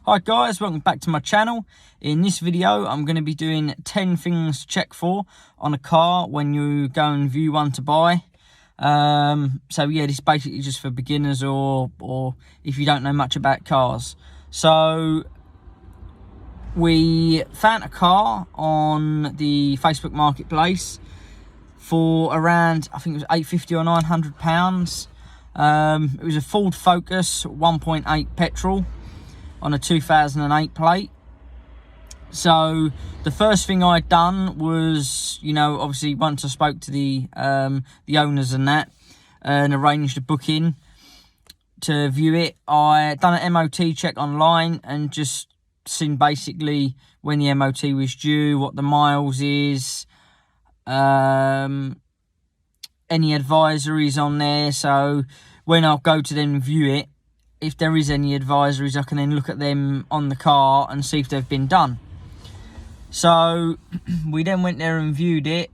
Hi guys, welcome back to my channel. In this video I'm going to be doing 10 things to check for on a car when you go and view one to buy. So yeah, this is basically just for beginners or if you don't know much about cars. So we found a car on the Facebook marketplace for around, I think it was £850 or £900. It was a Ford Focus 1.8 petrol on a 2008 plate. So the first thing I'd done was, obviously once I spoke to the owners and that, and arranged a booking to view it, I done an Mot check online and just seen basically when the Mot was due, what the miles is, any advisories on there. So when I'll go to them and view it, if there is any advisories, I can then look at them on the car and see if they've been done. So we then went there and viewed it.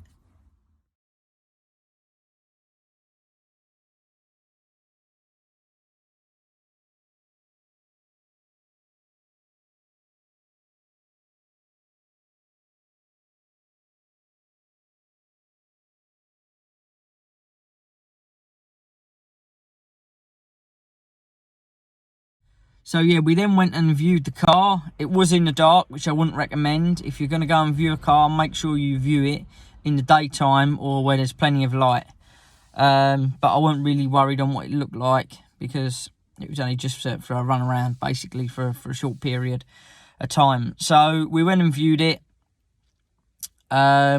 So yeah, we then went and viewed the car. It was in the dark, which I wouldn't recommend. If you're going to go and view a car, make sure you view it in the daytime or where there's plenty of light. But I wasn't really worried on what it looked like because it was only just for a run around, basically for a short period of time. So we went and viewed it. I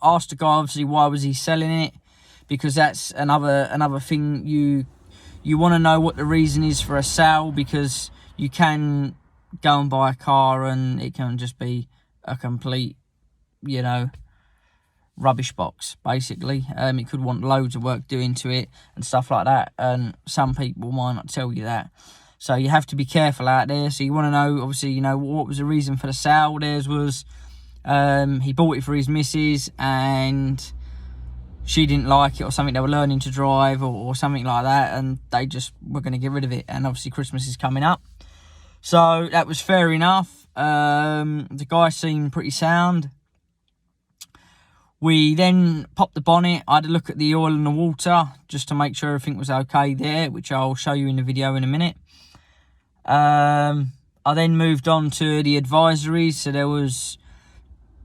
asked the guy, obviously, why was he selling it, because that's another thing you want to know what the reason is for a sale, because you can go and buy a car and it can just be a complete, rubbish box, basically. It could want loads of work doing to it and stuff like that, and some people might not tell you that. So you have to be careful out there. So you want to know, obviously, what was the reason for the sale. Theirs was he bought it for his missus and she didn't like it or something. They were learning to drive or something like that, and they just were going to get rid of it. And obviously Christmas is coming up, so that was fair enough. The guy seemed pretty sound. We then popped the bonnet. I had a look at the oil and the water just to make sure everything was okay there, which I'll show you in the video in a minute. I then moved on to the advisories. So there was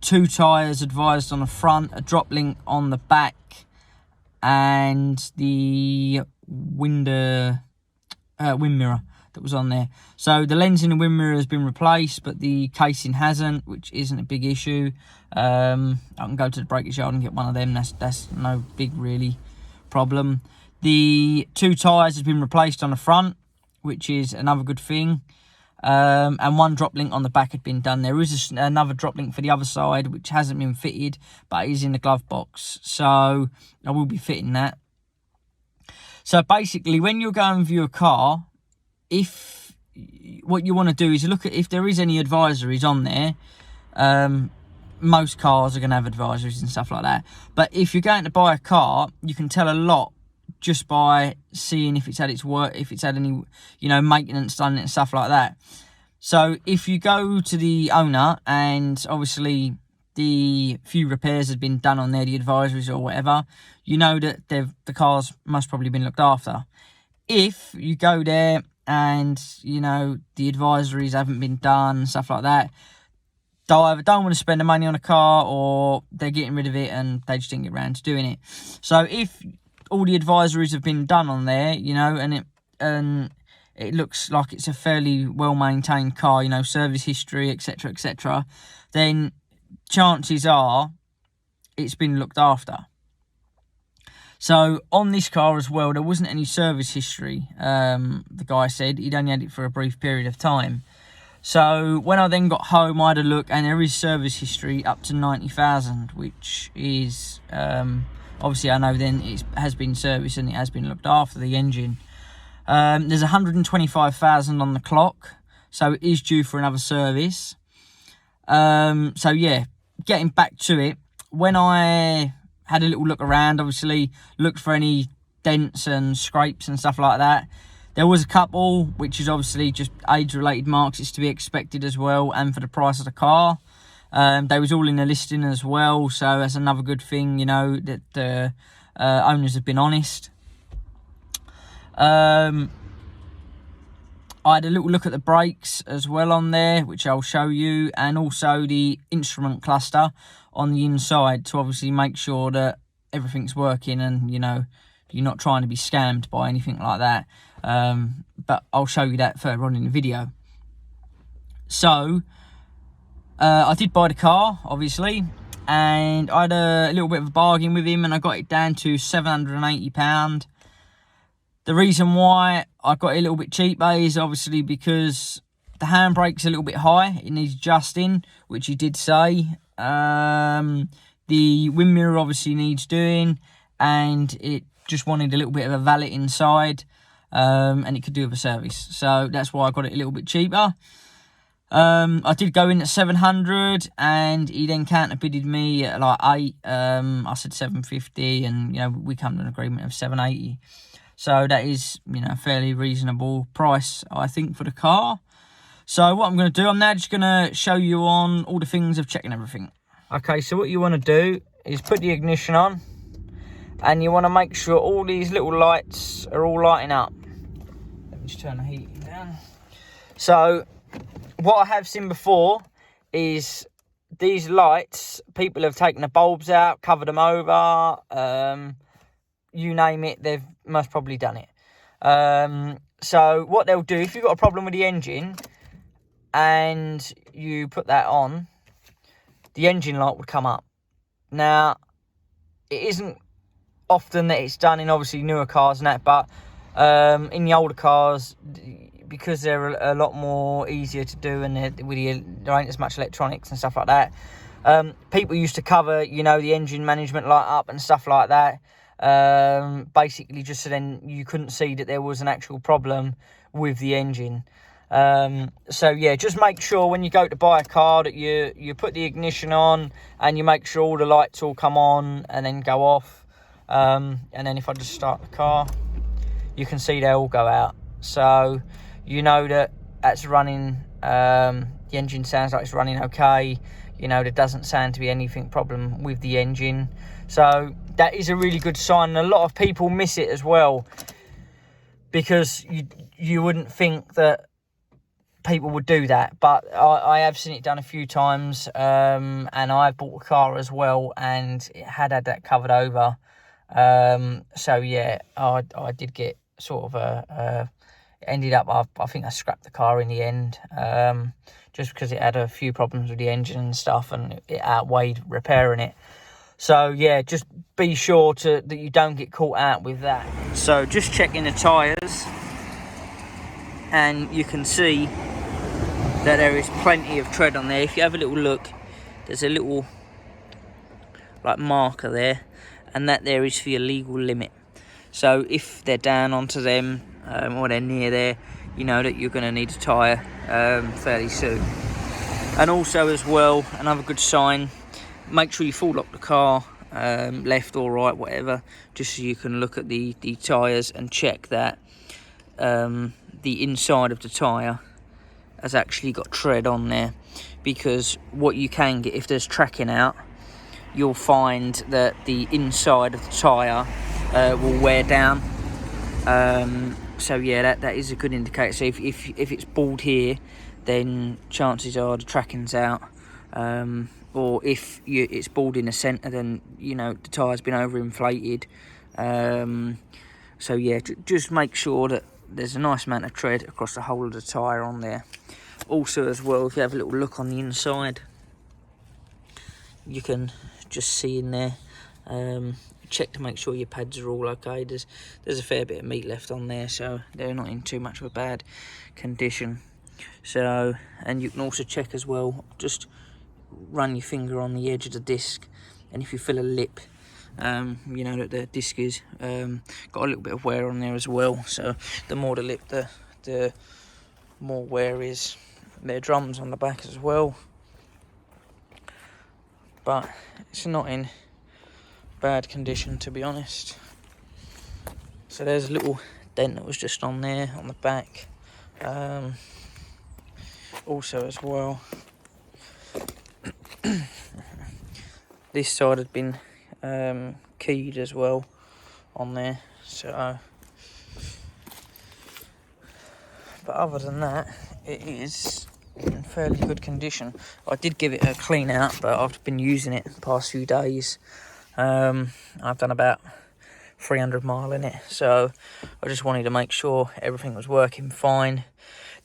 2 tyres advised on the front, a drop link on the back, and the wind mirror that was on there. So the lens in the wind mirror has been replaced, but the casing hasn't, which isn't a big issue. I can go to the breakage yard and get one of them. That's no big really problem. The 2 tyres have been replaced on the front, which is another good thing. And 1 drop link on the back had been done. There is another drop link for the other side, which hasn't been fitted, but is in the glove box. So I will be fitting that. So basically, when you go and view a car, what you want to do is look at if there is any advisories on there. Most cars are going to have advisories and stuff like that. But if you're going to buy a car, you can tell a lot just by seeing if it's had its work, if it's had any, maintenance done and stuff like that. So if you go to the owner and obviously the few repairs have been done on there, the advisories or whatever, you know that the car's most probably been looked after. If you go there and, the advisories haven't been done and stuff like that, they either don't want to spend the money on a car or they're getting rid of it and they just didn't get around to doing it. So if all the advisories have been done on there, and it looks like it's a fairly well-maintained car, service history, etc., etc., then chances are it's been looked after. So on this car as well, there wasn't any service history. The guy said he'd only had it for a brief period of time. So when I then got home, I had a look, and there is service history up to 90,000, which is obviously I know then it has been serviced and it has been looked after, the engine. There's 125,000 on the clock, so it is due for another service. So yeah, getting back to it, when I had a little look around, obviously looked for any dents and scrapes and stuff like that, There was a couple, which is obviously just age-related marks. It's to be expected as well, and for the price of the car. They was all in the listing as well, so that's another good thing, you know, that the owners have been honest. I had a little look at the brakes as well on there, which I'll show you, and also the instrument cluster on the inside to obviously make sure that everything's working and, you know, you're not trying to be scammed by anything like that. But I'll show you that further on in the video. So, I did buy the car, obviously, and I had a little bit of a bargain with him, and I got it down to £780. The reason why I got it a little bit cheaper is obviously because the handbrake's a little bit high. It needs adjusting, which he did say. The wind mirror obviously needs doing, and it just wanted a little bit of a valet inside, and it could do with a service. So that's why I got it a little bit cheaper. I did go in at 700, and he then counterbidded me at like 8. I said 750, and, you know, we come to an agreement of 780. So that is, you know, a fairly reasonable price, I think, for the car. So what I'm going to do, I'm now just going to show you on all the things of checking everything. Okay, so what you want to do is put the ignition on, and you want to make sure all these little lights are all lighting up. Let me just turn the heating down. So what I have seen before is these lights, people have taken the bulbs out, covered them over, you name it, they've most probably done it. So what they'll do, if you've got a problem with the engine and you put that on, the engine light would come up. Now, it isn't often that it's done in obviously newer cars and that, but in the older cars, because they're a lot more easier to do, and there ain't as much electronics and stuff like that, people used to cover, you know, the engine management light up and stuff like that, basically just so then you couldn't see that there was an actual problem with the engine. So yeah, just make sure when you go to buy a car that you put the ignition on, and you make sure all the lights all come on and then go off. And then if I just start the car, you can see they all go out. So you know that that's running, the engine sounds like it's running okay. You know, there doesn't sound to be anything problem with the engine. So that is a really good sign. And a lot of people miss it as well, because you wouldn't think that people would do that, but I have seen it done a few times, and I bought a car as well, and it had that covered over. So yeah, I did get sort of ended up, I think I scrapped the car in the end, just because it had a few problems with the engine and stuff, and it outweighed repairing it. So yeah, just be sure that you don't get caught out with that. So just checking the tyres, and you can see that there is plenty of tread on there. If you have a little look, there's a little like marker there, and that there is for your legal limit. So if they're down onto them, or they're near there, you know that you're going to need a tyre fairly soon. And also as well, another good sign, make sure you full lock the car, left or right, whatever, just so you can look at the tyres and check that the inside of the tyre has actually got tread on there. Because what you can get, if there's tracking out, you'll find that the inside of the tyre will wear down. So yeah, that is a good indicator. So if it's bald here, then chances are the tracking's out. Or if it's bald in the centre, then you know the tyre's been overinflated. So yeah, just make sure that there's a nice amount of tread across the whole of the tyre on there. Also as well, if you have a little look on the inside, you can just see in there, check to make sure your pads are all okay. There's a fair bit of meat left on there, so they're not in too much of a bad condition. So, and you can also check as well, just run your finger on the edge of the disc, and if you feel a lip, you know that the disc is got a little bit of wear on there as well. So the more the lip, the more wear is. There are drums on the back as well, but it's not in bad condition, to be honest. So there's a little dent that was just on there on the back. Also as well, this side had been keyed as well on there, so but other than that, it is in fairly good condition. I did give it a clean out, but I've been using it the past few days. I've done about 300 mile in it, so I just wanted to make sure everything was working fine.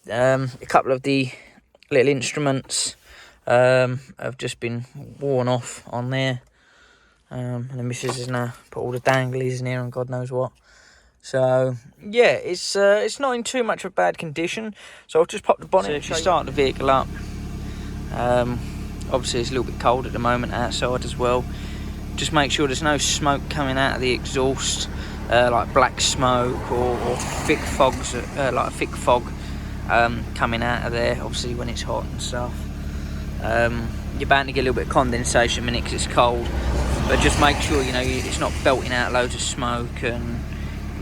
A couple of the little instruments have just been worn off on there, and the missus has now put all the danglies in here and God knows what. So yeah, it's not in too much of a bad condition. So I'll just pop the bonnet. So if you start the vehicle up, obviously it's a little bit cold at the moment outside as well. Just make sure there's no smoke coming out of the exhaust, like black smoke or thick fogs, like thick fog coming out of there. Obviously when it's hot and stuff, you're bound to get a little bit of condensation a minute because it's cold. But just make sure it's not belting out loads of smoke, and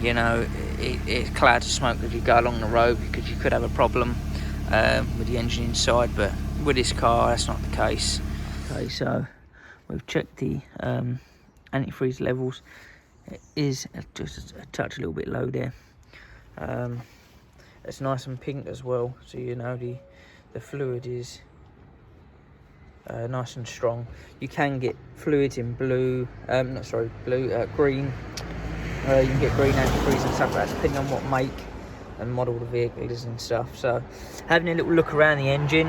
it's clouds of smoke as you go along the road, because you could have a problem with the engine inside. But with this car, that's not the case. Okay, so we've checked the antifreeze levels. It is just a touch a little bit low there. It's nice and pink as well, so the fluid is nice and strong. You can get fluids in blue, green. You can get green antifreeze and stuff like that, depending on what make and model the vehicle is and stuff. So having a little look around the engine,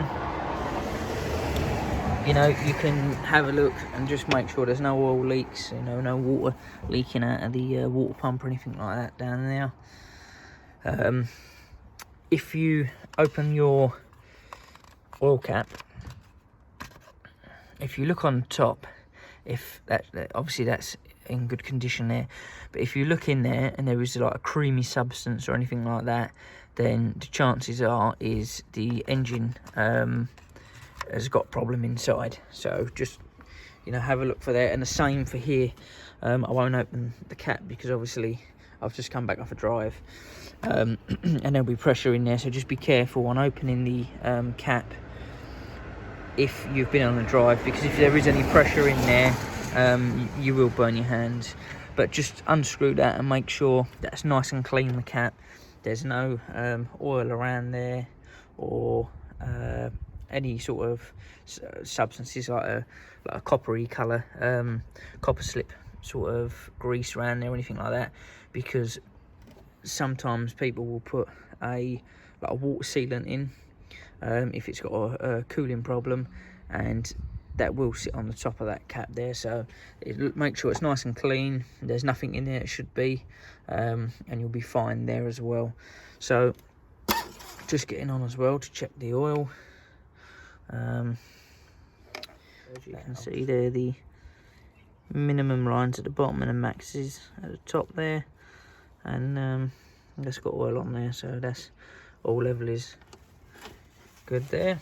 you can have a look and just make sure there's no oil leaks, no water leaking out of the water pump or anything like that down there. If you open your oil cap, if you look on top, obviously that's in good condition there, but if you look in there and there is like a creamy substance or anything like that, then the chances is the engine has got a problem inside. So just have a look for that. And the same for here. I won't open the cap because obviously I've just come back off a drive, and there'll be pressure in there, so just be careful on opening the cap if you've been on a drive, because if there is any pressure in there, you will burn your hands. But just unscrew that and make sure that's nice and clean, the cap. There's no oil around there, or any sort of substances like a coppery colour, copper slip sort of grease around there or anything like that, because sometimes people will put a water sealant in if it's got a cooling problem, and that will sit on the top of that cap there. So make sure it's nice and clean, there's nothing in there it should be, and you'll be fine there as well. So just getting on as well to check the oil. As you can see there, the minimum lines at the bottom and the maxes at the top there, and that's got oil on there, so that's all level is good there.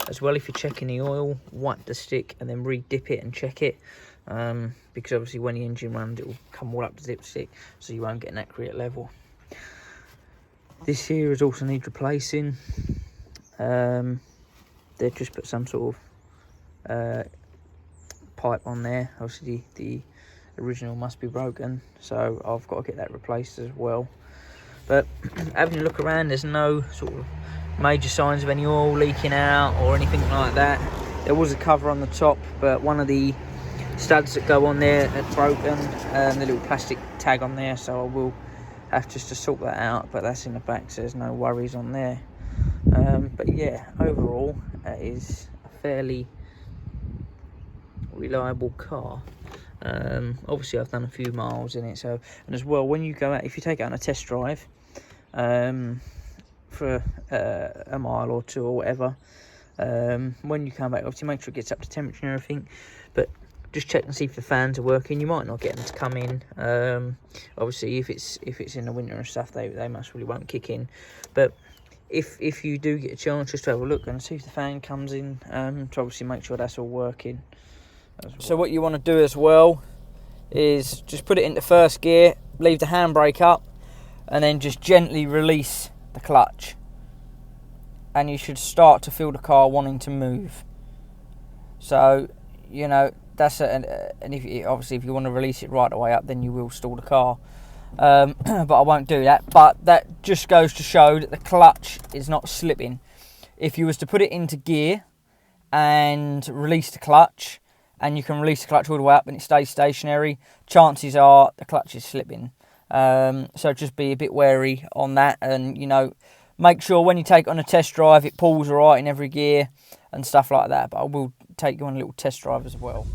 As well, if you're checking the oil, wipe the stick and then re-dip it and check it, because obviously when the engine runs it will come all up the dipstick, so you won't get an accurate level. This here is also need replacing. They've just put some sort of pipe on there. Obviously the original must be broken, so I've got to get that replaced as well. But having a look around, there's no sort of major signs of any oil leaking out or anything like that. There was a cover on the top, but one of the studs that go on there had broken, the little plastic tag on there, so I will have just to sort that out, but that's in the back, so there's no worries on there. But yeah, overall it is a fairly reliable car. Obviously I've done a few miles in it, so, and as well, when you go out, if you take it on a test drive for a mile or two or whatever, when you come back, obviously make sure it gets up to temperature and everything, but just check and see if the fans are working. You might not get them to come in. Obviously if it's in the winter and stuff, they most really won't kick in, but if you do get a chance, just to have a look and see if the fan comes in, to obviously make sure that's all working as well. So what you want to do as well is just put it into first gear, leave the handbrake up, and then just gently release the clutch. And you should start to feel the car wanting to move. So, you know, that's and obviously if you want to release it right the way up, then you will stall the car. But I won't do that. But that just goes to show that the clutch is not slipping. If you was to put it into gear and release the clutch, and you can release the clutch all the way up and it stays stationary, chances are the clutch is slipping. So just be a bit wary on that, and you know, make sure when you take it on a test drive it pulls right in every gear and stuff like that. But I will take you on a little test drive as well.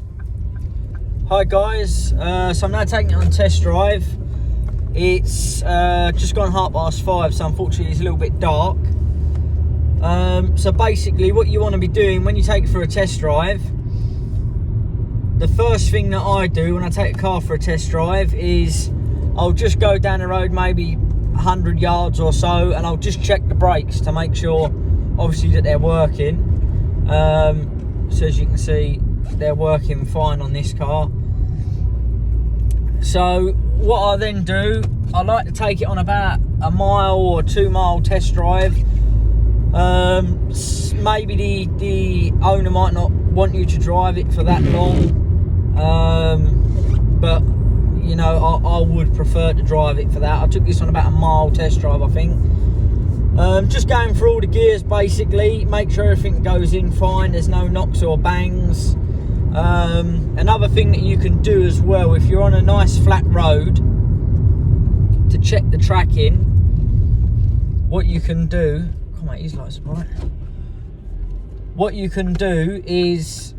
Hi guys, so I'm now taking it on a test drive. It's just gone 5:30, so unfortunately it's a little bit dark. So basically what you want to be doing when you take it for a test drive, the first thing that I do when I take a car for a test drive is I'll just go down the road maybe 100 yards or so, and I'll just check the brakes to make sure obviously that they're working. So as you can see, they're working fine on this car. So what I then do, I like to take it on about a mile or 2 mile test drive. Maybe the owner might not want you to drive it for that long, but you know, I would prefer to drive it for that. I took this on about a mile test drive, I think. Just going through all the gears basically, make sure everything goes in fine, there's no knocks or bangs. Another thing that you can do as well, if you're on a nice flat road, to check the tracking, what you can do, come on, these lights are bright. What you can do is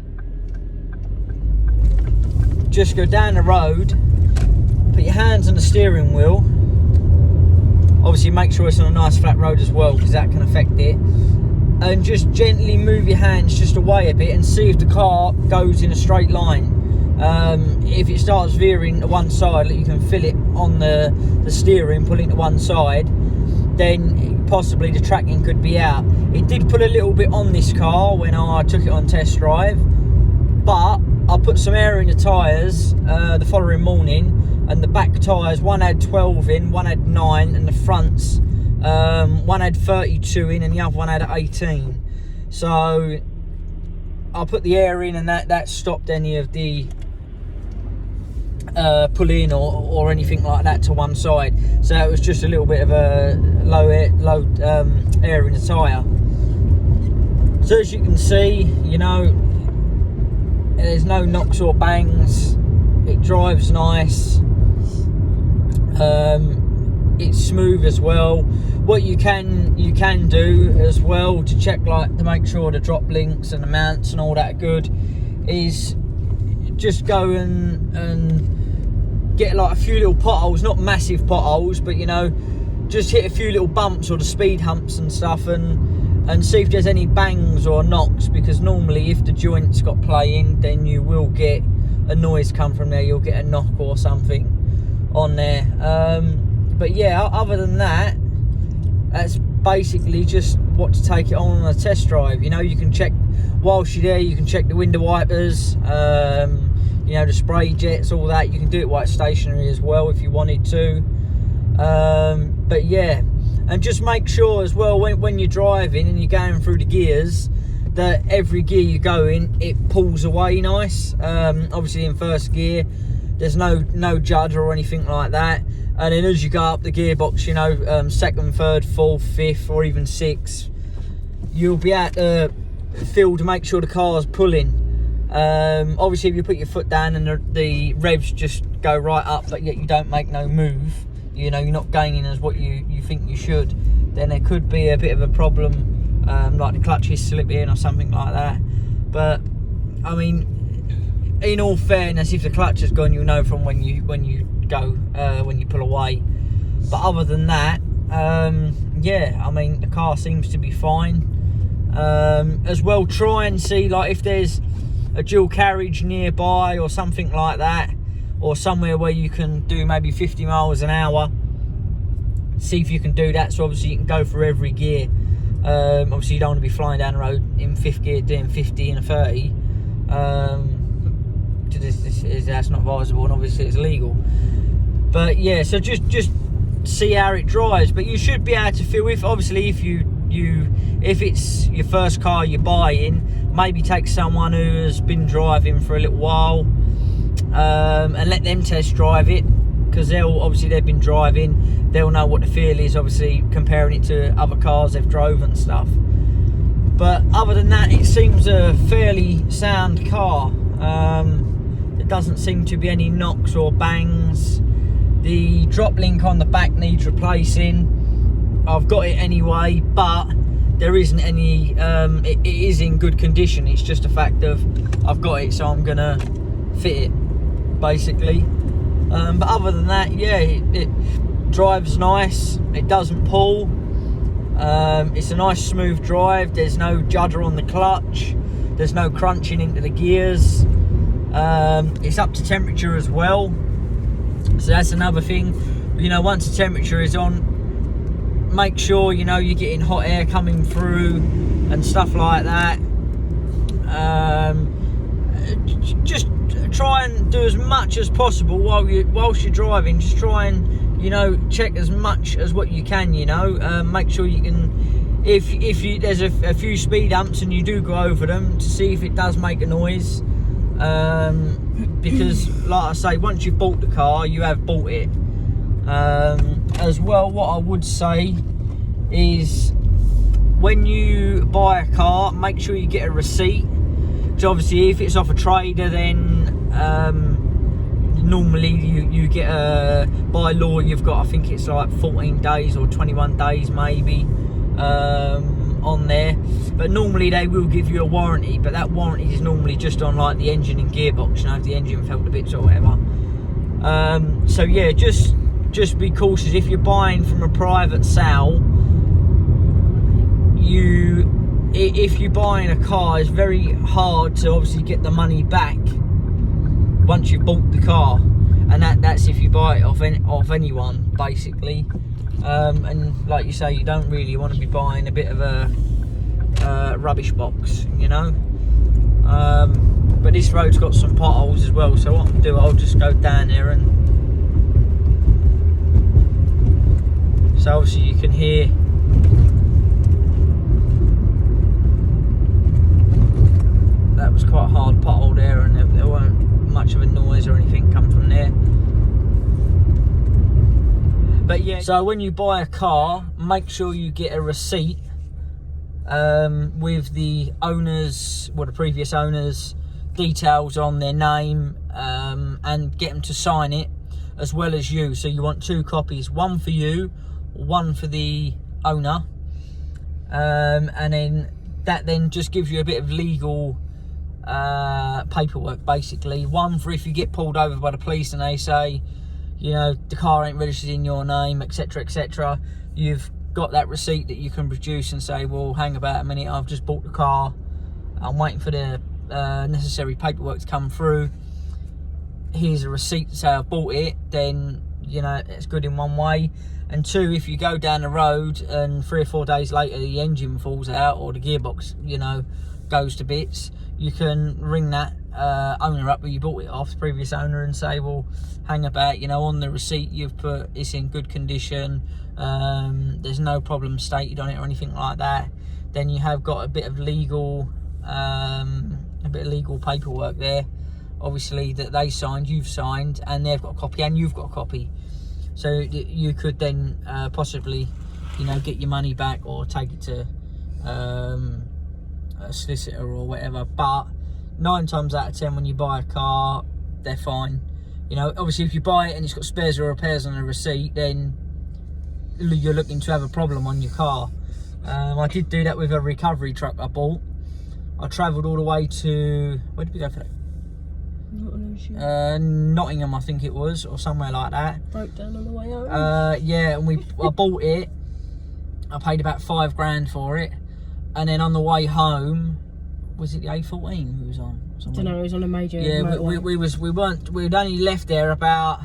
just go down the road, put your hands on the steering wheel. Obviously make sure it's on a nice flat road as well, because that can affect it. And just gently move your hands just away a bit and see if the car goes in a straight line. If it starts veering to one side, like you can feel it on the steering pulling to one side, then possibly the tracking could be out. It did pull a little bit on this car when I took it on test drive, but I put some air in the tyres the following morning, and the back tyres, one had 12 in, one had 9, and the fronts, one had 32 in and the other one had 18. So I put the air in, and that stopped any of the pull-in or anything like that to one side. So it was just a little bit of a low air in the tyre. So as you can see, you know, there's no knocks or bangs. It drives nice. It's smooth as well. What you can do as well to check, like, to make sure the drop links and the mounts and all that are good, is just go and get like a few little potholes, not massive potholes, but you know, just hit a few little bumps or the speed humps and stuff, and see if there's any bangs or knocks, because normally if the joint's got play in, then you will get a noise come from there. You'll get a knock or something on there. But yeah, other than that, that's basically just what to take it on a test drive. You know, you can check whilst you're there, you can check the window wipers, you know, the spray jets, all that. You can do it while it's stationary as well if you wanted to. But yeah, and just make sure as well when you're driving and you're going through the gears, that every gear you go in, it pulls away nice. Obviously in first gear, there's no judder or anything like that. And then as you go up the gearbox, you know, second, third, fourth, fifth, or even sixth, you'll be able to feel to make sure the car's pulling. Obviously if you put your foot down and the revs just go right up, but yet you don't make no move, you know, you're not gaining as what you think you should, then there could be a bit of a problem, like the clutch is slipping or something like that. But I mean, in all fairness, if the clutch has gone, you'll know from when you go, when you pull away. But other than that, yeah, I mean, the car seems to be fine. As well, try and see, like, if there's a dual carriage nearby or something like that, or somewhere where you can do maybe 50 miles an hour. See if you can do that, so obviously you can go for every gear. Obviously you don't want to be flying down the road in 5th gear doing 50 and a 30. because that's not advisable, and obviously it's illegal. But yeah, so just see how it drives. But you should be able to feel, if it's your first car you're buying, maybe take someone who has been driving for a little while, and let them test drive it, because they've been driving, they'll know what the feel is, obviously comparing it to other cars they've drove and stuff. But other than that, it seems a fairly sound car. There doesn't seem to be any knocks or bangs. The drop link on the back needs replacing. I've got it anyway, but there isn't any, it is in good condition. It's just a fact of I've got it, so I'm gonna fit it, basically. But other than that, yeah, it drives nice. It doesn't pull. It's a nice smooth drive. There's no judder on the clutch. There's no crunching into the gears. It's up to temperature as well. So that's another thing. You know, once the temperature is on, make sure, you know, you're getting hot air coming through and stuff like that. Just try and do as much as possible whilst you're driving. Just try and, you know, check as much as what you can, you know. Make sure you can, if there's a few speed humps and you do go over them, to see if it does make a noise. Because like I say, once you've bought the car, you have bought it. As well, what I would say is, when you buy a car, make sure you get a receipt. So obviously, if it's off a trader, then normally you get by law, you've got, I think it's like 14 days or 21 days maybe, on there. But normally they will give you a warranty, but that warranty is normally just on like the engine and gearbox, you know, if the engine felt a bit or whatever. So yeah, just be cautious. If you're buying from a private sale, if you're buying a car, it's very hard to obviously get the money back once you've bought the car, and that's if you buy it off anyone, basically. And like you say, you don't really want to be buying a bit of a rubbish box, you know. But this road's got some potholes as well, so what I'll do, I'll just go down there, and so obviously you can hear that was quite a hard pothole there, and there weren't much of a noise or anything come from there. But yeah, so when you buy a car, make sure you get a receipt with the owners, well, the previous owners' details on their name, and get them to sign it as well as you. So you want 2 copies, one for you, one for the owner, and then that then just gives you a bit of legal paperwork, basically. One for if you get pulled over by the police and they say, you know, the car ain't registered in your name, etc, etc, you've got that receipt that you can produce and say, well, hang about a minute, I've just bought the car, I'm waiting for the necessary paperwork to come through, here's a receipt to say I've bought it. Then, you know, it's good in one way. And 2, if you go down the road and 3 or 4 days later the engine falls out or the gearbox, you know, goes to bits, you can ring that owner up where you bought it off, the previous owner, and say, well, hang about, you know, on the receipt you've put it's in good condition, there's no problem stated on it or anything like that. Then you have got a bit of legal paperwork there, obviously, that they signed, you've signed, and they've got a copy and you've got a copy. So you could then possibly, you know, get your money back or take it to a solicitor or whatever. But 9 times out of 10, when you buy a car, they're fine. You know, obviously, if you buy it and it's got spares or repairs on a receipt, then you're looking to have a problem on your car. I did do that with a recovery truck I bought. I travelled all the way to, where did we go for that? Nottingham, I think it was, or somewhere like that. Broke down on the way home. Yeah, and I bought it. I paid about $5 for it, and then on the way home, was it the A14 we was on? I don't know. It was on a major. Yeah, we'd only left there about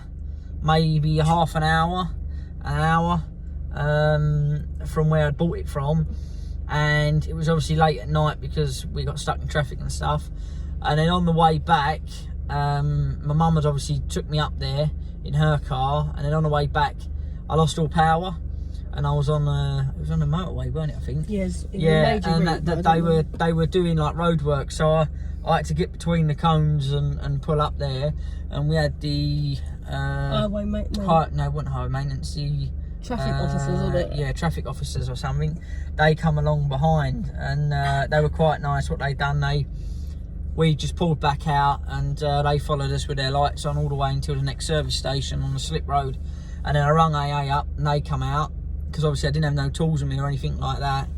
maybe half an hour from where I bought it from, and it was obviously late at night because we got stuck in traffic and stuff. And then on the way back, my mum had obviously took me up there in her car, and then on the way back I lost all power, and I was on it was on the motorway, weren't it, I think? Yes. Yeah, and they were doing like road work, so I had to get between the cones and pull up there, and we had the highway maintenance. No, it wasn't highway maintenance. The Traffic officers, wasn't it? Yeah, traffic officers or something. They come along behind, and they were quite nice. What they done, we just pulled back out, and they followed us with their lights on all the way until the next service station on the slip road, and then I rung AA up, and they come out, because obviously I didn't have no tools on me or anything like that,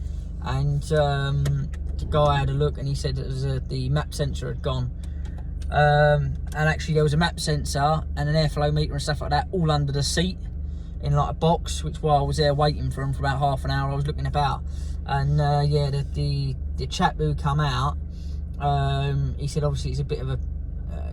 and the guy had a look, and he said it was the map sensor had gone, and actually there was a map sensor and an airflow meter and stuff like that all under the seat in like a box, which while I was there waiting for him for about half an hour, I was looking about, and yeah, the chap who come out, he said obviously it's a bit of a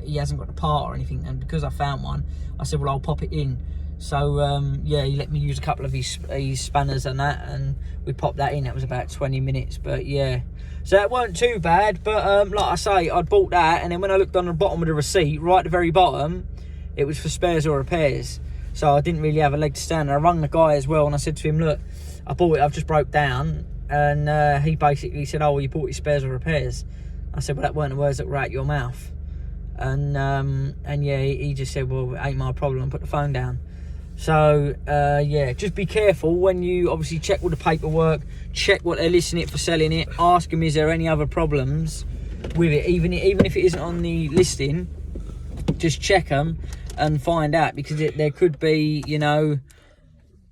he hasn't got the part or anything, and because I found one, I said, well, I'll pop it in. So yeah, he let me use a couple of his spanners and that, and we popped that in. That was about 20 minutes, but yeah, so that weren't too bad. But like I say, I'd bought that, and then when I looked on the bottom of the receipt, right at the very bottom, it was for spares or repairs, so I didn't really have a leg to stand. I rung the guy as well, and I said to him, look, I bought it, I've just broke down, and he basically said, oh, well, you bought your spares or repairs. I said, well, that weren't the words that were out your mouth, and yeah, he just said, well, it ain't my problem, and put the phone down. So yeah, just be careful when you obviously check all the paperwork, check what they're listing it for selling it, ask them, is there any other problems with it, even if it isn't on the listing, just check them and find out, because there could be, you know,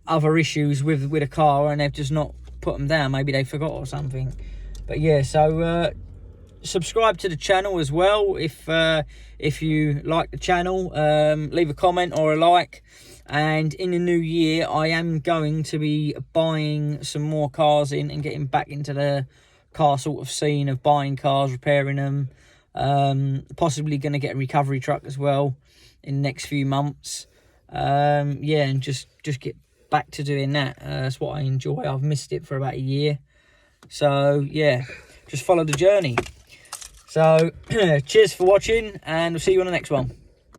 other issues with a car, and they've just not put them down, maybe they forgot or something. But yeah, so subscribe to the channel as well if you like the channel, leave a comment or a like. And in the new year, I am going to be buying some more cars in and getting back into the car sort of scene of buying cars, repairing them, possibly going to get a recovery truck as well in the next few months. Yeah, and just get back to doing that. That's what I enjoy. I've missed it for about a year, so yeah, just follow the journey. So cheers for watching, and we'll see you on the next one.